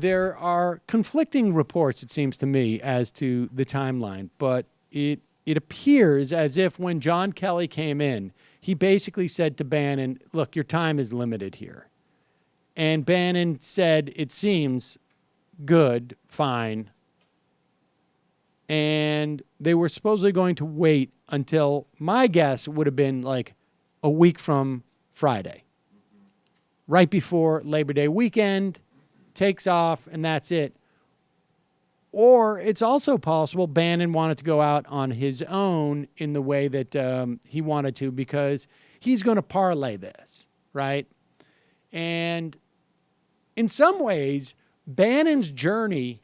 there are conflicting reports, it seems to me, as to the timeline, but it appears as if when John Kelly came in, he basically said to Bannon, look, your time is limited here. And Bannon said, it seems good, fine. And they were supposedly going to wait until, my guess would have been like a week from Friday, right before Labor Day weekend, takes off, and that's it. Or it's also possible Bannon wanted to go out on his own in the way that he wanted to, because he's going to parlay this, right? And in some ways, Bannon's journey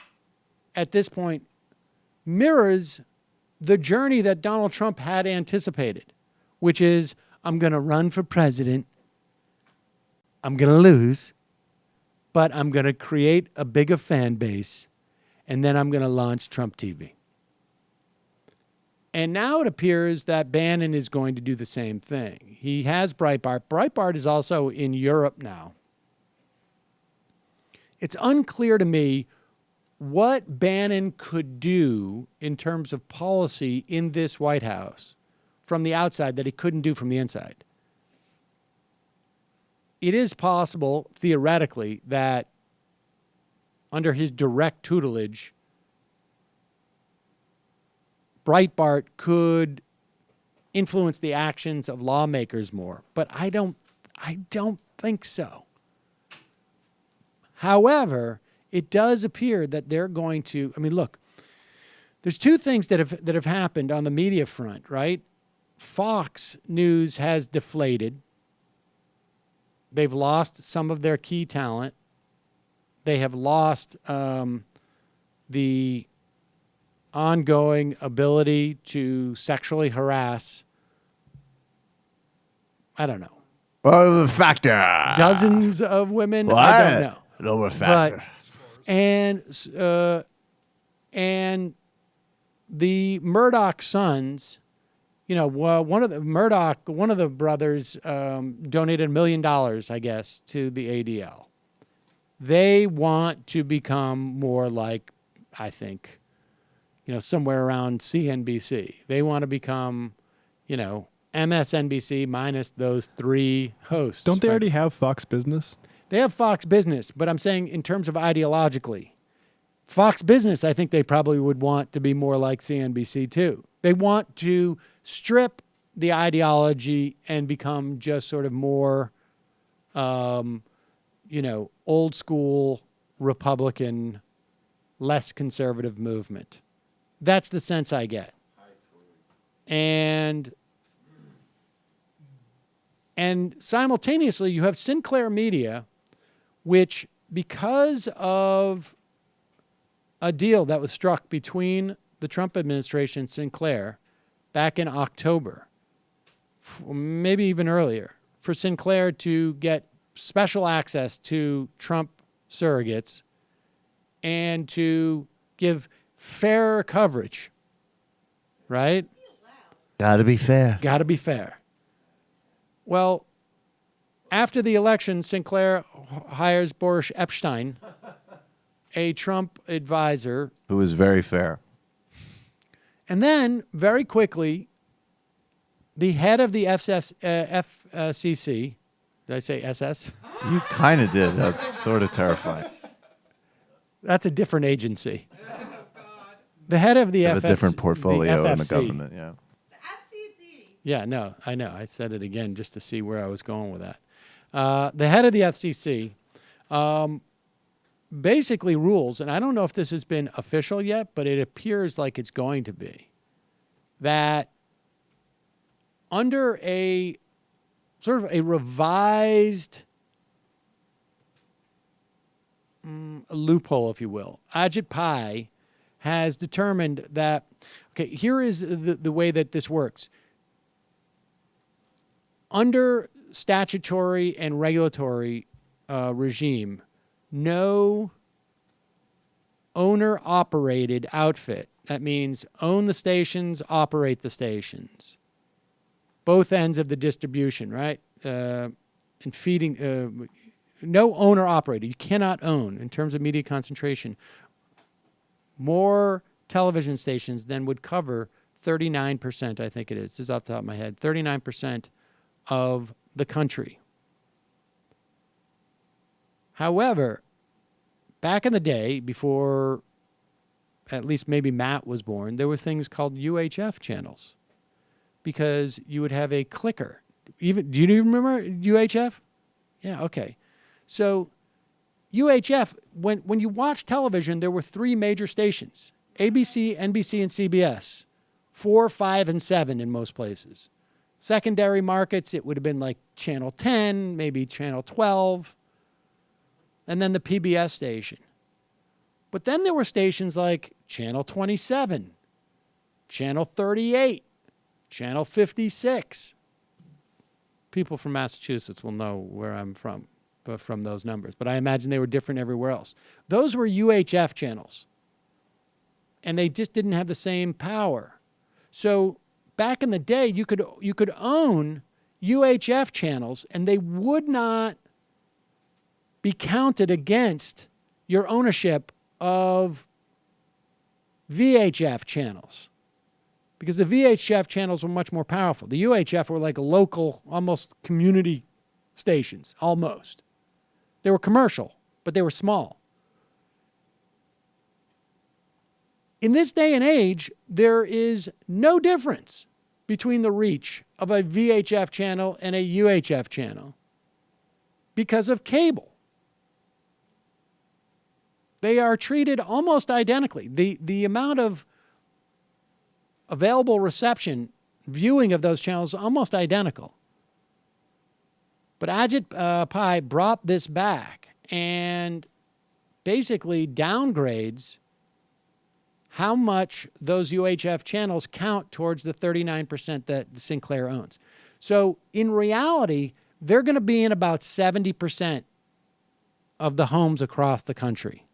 at this point mirrors the journey that Donald Trump had anticipated, which is, I'm going to run for president. I'm going to lose, but I'm going to create a bigger fan base. And then I'm going to launch Trump TV. And now it appears that Bannon is going to do the same thing. He has Breitbart. Breitbart is also in Europe now. It's unclear to me what Bannon could do in terms of policy in this White House from the outside that he couldn't do from the inside. It is possible, theoretically, that under his direct tutelage, Breitbart could influence the actions of lawmakers more, but I don't think so. However, it does appear that they're going to, I mean, look, there's two things that have happened on the media front, right? Fox News has deflated. They've lost some of their key talent. They have lost the ongoing ability to sexually harass, I don't know. Well, the factor. Dozens of women? What? I don't know. Lower factor. And the Murdoch sons, you know, one of the brothers donated $1 million, I guess, to the ADL. They want to become more like, I think, you know, somewhere around CNBC. They want to become, you know, MSNBC minus those three hosts. Don't they already have Fox Business? They have Fox Business, but I'm saying in terms of ideologically, Fox Business, I think they probably would want to be more like CNBC too. They want to strip the ideology and become just sort of more, you know, old school Republican, less conservative movement. That's the sense I get. And simultaneously, you have Sinclair Media, which, because of a deal that was struck between the Trump administration and Sinclair back in October, maybe even earlier, for Sinclair to get special access to Trump surrogates and to give fair coverage, right? Gotta be fair. Gotta be fair. Well, after the election, Sinclair hires Boris Epshteyn, a Trump advisor. Who is very fair. And then, very quickly, the head of the FCC, did I say SS? You kind of did. That's sort of terrifying. That's a different agency. The head of the Have a different portfolio in the FFC. government, yeah. Yeah, no, I know. I said it again just to see where I was going with that. The head of the FCC basically rules, and I don't know if this has been official yet, but it appears like it's going to be, that under a sort of a revised loophole, if you will, Ajit Pai has determined that, okay, here is the way that this works. Under statutory and regulatory regime, no owner-operated outfit, that means own the stations, operate the stations, both ends of the distribution, right? And feeding, no owner operator. You cannot own, in terms of media concentration, more television stations than would cover 39%, I think it is. This is off the top of my head. 39% of the country. However, back in the day, before at least maybe Matt was born, there were things called UHF channels, because you would have a clicker. Do you even remember UHF? Yeah, okay. So UHF, when you watch television, there were three major stations: ABC, NBC, and CBS. 4, 5, and 7 in most places. Secondary markets, it would have been like Channel 10, maybe Channel 12, and then the PBS station. But then there were stations like Channel 27, Channel 38, Channel 56. People from Massachusetts will know where I'm from those numbers, but I imagine they were different everywhere else. Those were UHF channels, and they just didn't have the same power. So back in the day, you could own UHF channels, and they would not be counted against your ownership of VHF channels, because the VHF channels were much more powerful. The UHF were like local, almost community stations, almost. They were commercial, but they were small. In this day and age, there is no difference between the reach of a VHF channel and a UHF channel because of cable. They are treated almost identically. The amount of available reception, viewing of those channels is almost identical. But Ajit Pai brought this back and basically downgrades how much those UHF channels count towards the 39% that Sinclair owns. So in reality, they're going to be in about 70% of the homes across the country.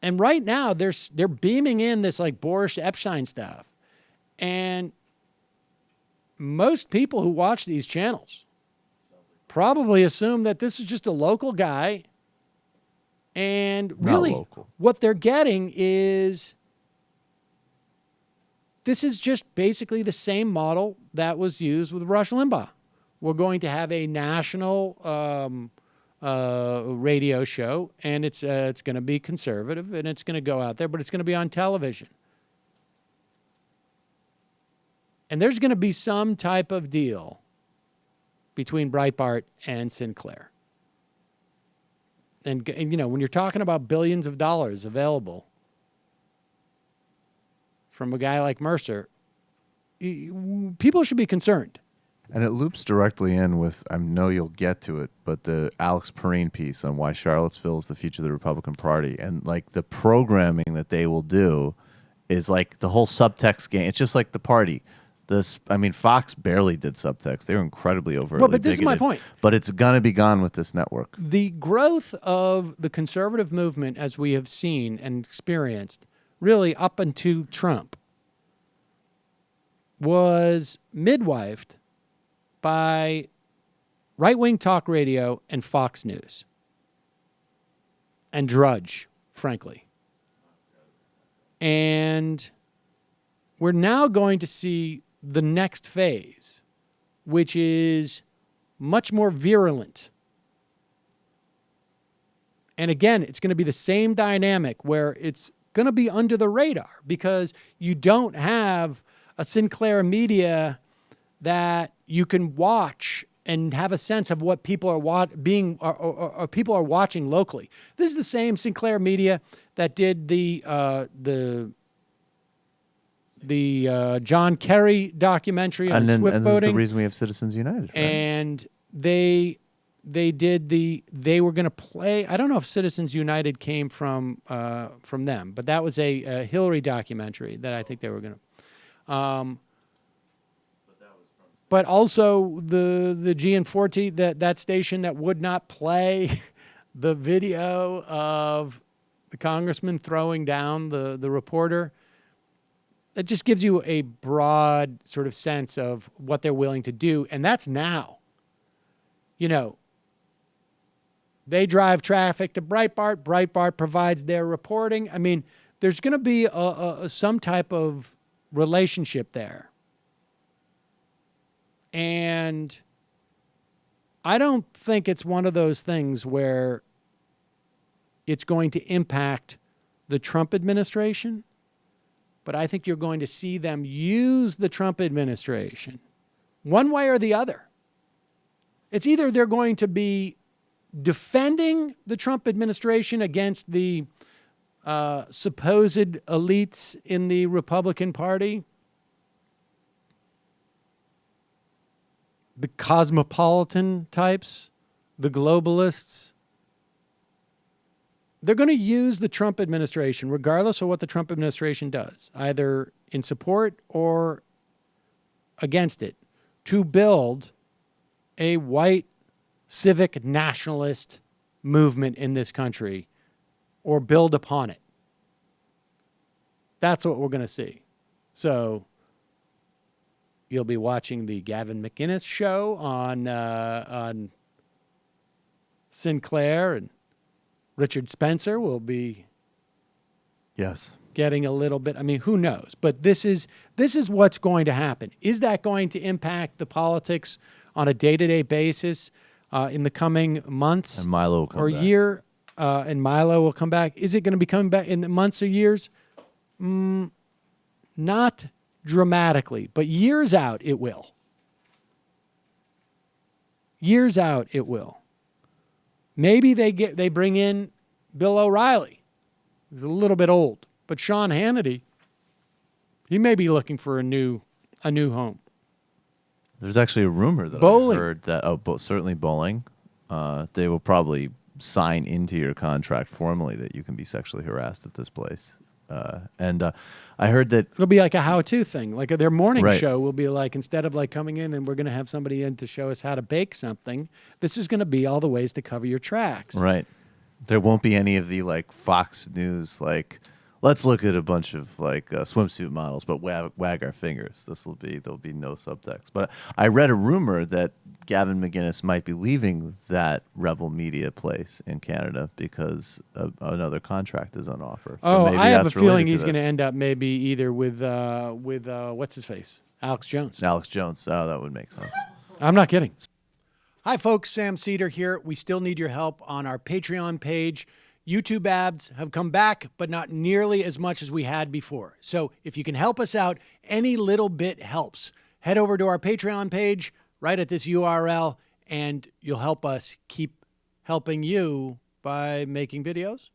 And right now, they're beaming in this like Boris Epshteyn stuff. And most people who watch these channels probably assume that this is just a local guy. And really, what they're getting is, this is just basically the same model that was used with Rush Limbaugh. We're going to have a national radio show, and it's going to be conservative, and it's going to go out there, but it's going to be on television. And there's going to be some type of deal between Breitbart and Sinclair. And you know, when you're talking about billions of dollars available from a guy like Mercer, people should be concerned. And it loops directly in with, I know you'll get to it, but the Alex Perrine piece on why Charlottesville is the future of the Republican Party. And like the programming that they will do is like the whole subtext game. It's just like the party. Fox barely did subtext. They were incredibly overtly Well, but this bigoted, is my point. But it's going to be gone with this network. The growth of the conservative movement, as we have seen and experienced, really up until Trump, was midwifed by right-wing talk radio and Fox News. And Drudge, frankly. And we're now going to see the next phase, which is much more virulent. And again, it's going to be the same dynamic where it's going to be under the radar because you don't have a Sinclair media that you can watch and have a sense of what people are people are watching locally. This is the same Sinclair media that did the John Kerry documentary on Swift and voting. this is the reason we have Citizens United. Right? And they were going to play. I don't know if Citizens United came from them, but that was a Hillary documentary that I think they were going to. But also the Gianforte, that station that would not play the video of the congressman throwing down the reporter. That just gives you a broad sort of sense of what they're willing to do, and that's now. you know, they drive traffic to Breitbart. Breitbart provides their reporting. I mean, there's going to be some type of relationship there. And I don't think it's one of those things where it's going to impact the Trump administration, but I think you're going to see them use the Trump administration one way or the other. It's either they're going to be defending the Trump administration against the supposed elites in the Republican Party, the cosmopolitan types, the globalists. They're going to use the Trump administration, regardless of what the Trump administration does, either in support or against it, to build a white civic nationalist movement in this country or build upon it. That's what we're going to see. So you'll be watching the Gavin McInnes show on Sinclair, and Richard Spencer will be getting a little bit. I mean, who knows? But this is what's going to happen. Is that going to impact the politics on a day-to-day basis in the coming months And Milo will come or back. year? And Milo will come back. Is it going to be coming back in the months or years? Not dramatically, but years out it will. Years out it will. Maybe they bring in Bill O'Reilly. He's a little bit old, but Sean Hannity, he may be looking for a new home. There's actually a rumor that Bowling. I heard that certainly bowling. They will probably sign into your contract formally that you can be sexually harassed at this place. And I heard that It'll be like a how-to thing. Like their morning Right. show will be like, instead of like coming in and we're going to have somebody in to show us how to bake something, this is going to be all the ways to cover your tracks. right, there won't be any of the like Fox News like let's look at a bunch of like swimsuit models, but wag our fingers. There'll be no subtext. But I read a rumor that Gavin McInnes might be leaving that Rebel Media place in Canada because another contract is on offer. So maybe I have a that's related feeling to he's going to this. end up maybe either with what's his face, Alex Jones. Alex Jones. Oh, that would make sense. I'm not kidding. Hi, folks. Sam Seder here. We still need your help on our Patreon page. YouTube ads have come back, but not nearly as much as we had before. So if you can help us out, any little bit helps. Head over to our Patreon page right at this URL, and you'll help us keep helping you by making videos